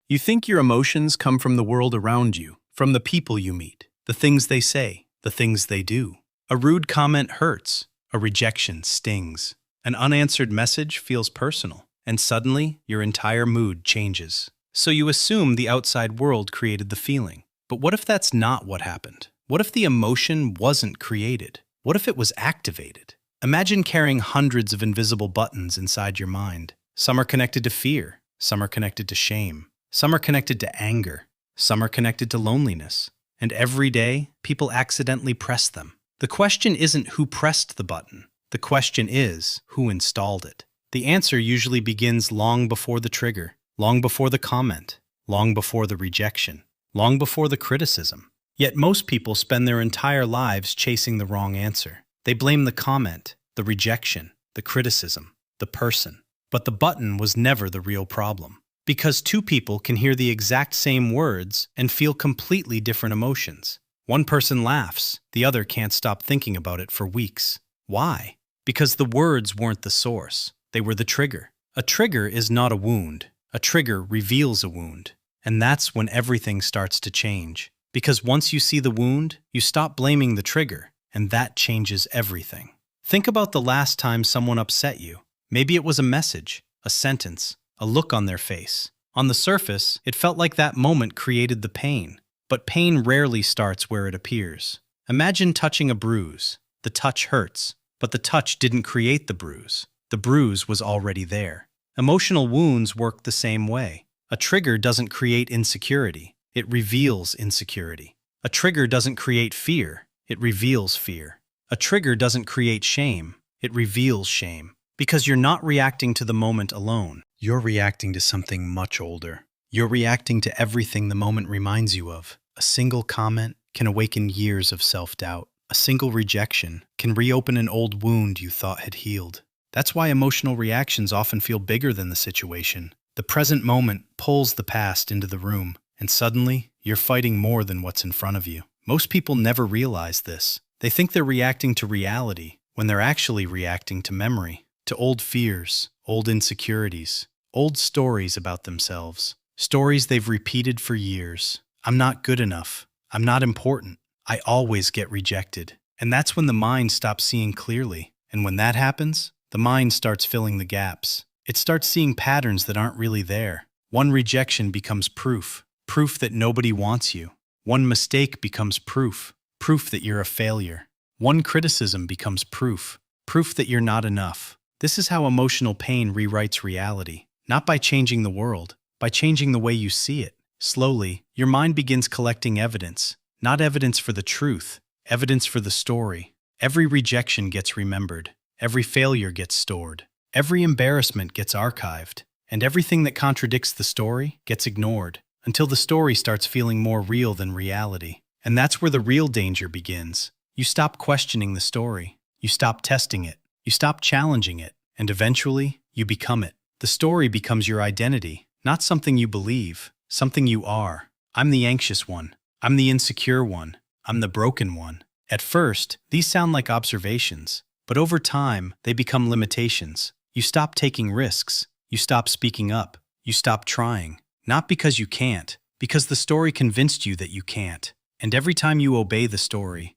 You think your emotions come from the world around you, from the people you meet, the things they say, the things they do. A rude comment hurts, a rejection stings, an unanswered message feels personal, and suddenly your entire mood changes. So you assume the outside world created the feeling. But what if that's not what happened? What if the emotion wasn't created? What if it was activated? Imagine carrying hundreds of invisible buttons inside your mind. Some are connected to fear, some are connected to shame, some are connected to anger, some are connected to loneliness. And every day, people accidentally press them. The question isn't who pressed the button. The question is who installed it. The answer usually begins long before the trigger, long before the comment, long before the rejection, long before the criticism. Yet most people spend their entire lives chasing the wrong answer. They blame the comment, the rejection, the criticism, the person. But the button was never the real problem. Because two people can hear the exact same words and feel completely different emotions. One person laughs, the other can't stop thinking about it for weeks. Why? Because the words weren't the source. They were the trigger. A trigger is not a wound. A trigger reveals a wound. And that's when everything starts to change. Because once you see the wound, you stop blaming the trigger, and that changes everything. Think about the last time someone upset you. Maybe it was a message, a sentence, a look on their face. On the surface, it felt like that moment created the pain. But pain rarely starts where it appears. Imagine touching a bruise. The touch hurts, but the touch didn't create the bruise. The bruise was already there. Emotional wounds work the same way. A trigger doesn't create insecurity. It reveals insecurity. A trigger doesn't create fear. It reveals fear. A trigger doesn't create shame. It reveals shame. Because you're not reacting to the moment alone. You're reacting to something much older. You're reacting to everything the moment reminds you of. A single comment can awaken years of self-doubt. A single rejection can reopen an old wound you thought had healed. That's why emotional reactions often feel bigger than the situation. The present moment pulls the past into the room, and suddenly, you're fighting more than what's in front of you. Most people never realize this. They think they're reacting to reality when they're actually reacting to memory, to old fears, old insecurities, old stories about themselves. Stories they've repeated for years. I'm not good enough. I'm not important. I always get rejected. And that's when the mind stops seeing clearly. And when that happens, the mind starts filling the gaps. It starts seeing patterns that aren't really there. One rejection becomes proof. Proof that nobody wants you. One mistake becomes proof. Proof that you're a failure. One criticism becomes proof. Proof that you're not enough. This is how emotional pain rewrites reality. Not by changing the world, by changing the way you see it. Slowly, your mind begins collecting evidence. Not evidence for the truth, evidence for the story. Every rejection gets remembered. Every failure gets stored. Every embarrassment gets archived. And everything that contradicts the story gets ignored, until the story starts feeling more real than reality. And that's where the real danger begins. You stop questioning the story. You stop testing it. You stop challenging it. And eventually, you become it. The story becomes your identity, not something you believe, something you are. I'm the anxious one. I'm the insecure one. I'm the broken one. At first, these sound like observations, but over time, they become limitations. You stop taking risks. You stop speaking up. You stop trying. Not because you can't, because the story convinced you that you can't. And every time you obey the story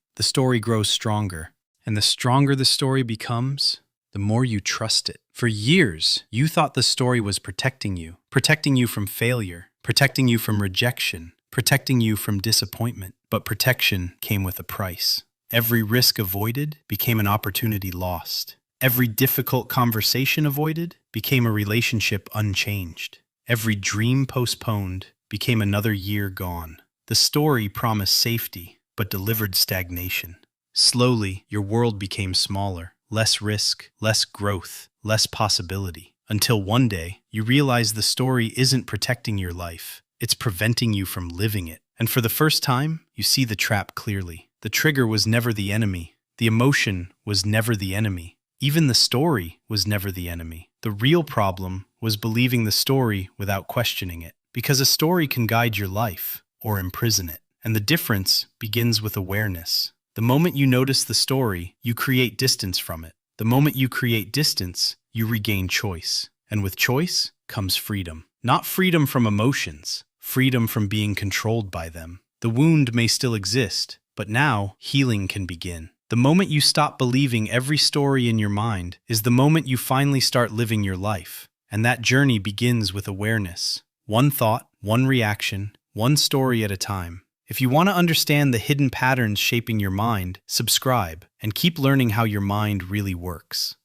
grows stronger. And the stronger the story becomes, the more you trust it. For years, you thought the story was protecting you from failure, protecting you from rejection, protecting you from disappointment. But protection came with a price. Every risk avoided became an opportunity lost. Every difficult conversation avoided became a relationship unchanged. Every dream postponed became another year gone. The story promised safety, but delivered stagnation. Slowly, your world became smaller. Less risk, less growth, less possibility. Until one day, you realize the story isn't protecting your life. It's preventing you from living it. And for the first time, you see the trap clearly. The trigger was never the enemy. The emotion was never the enemy. Even the story was never the enemy. The real problem was believing the story without questioning it. Because a story can guide your life or imprison it. And the difference begins with awareness. The moment you notice the story, you create distance from it. The moment you create distance, you regain choice. And with choice comes freedom. Not freedom from emotions, freedom from being controlled by them. The wound may still exist, but now healing can begin. The moment you stop believing every story in your mind is the moment you finally start living your life. And that journey begins with awareness. One thought, one reaction, one story at a time. If you want to understand the hidden patterns shaping your mind, subscribe and keep learning how your mind really works.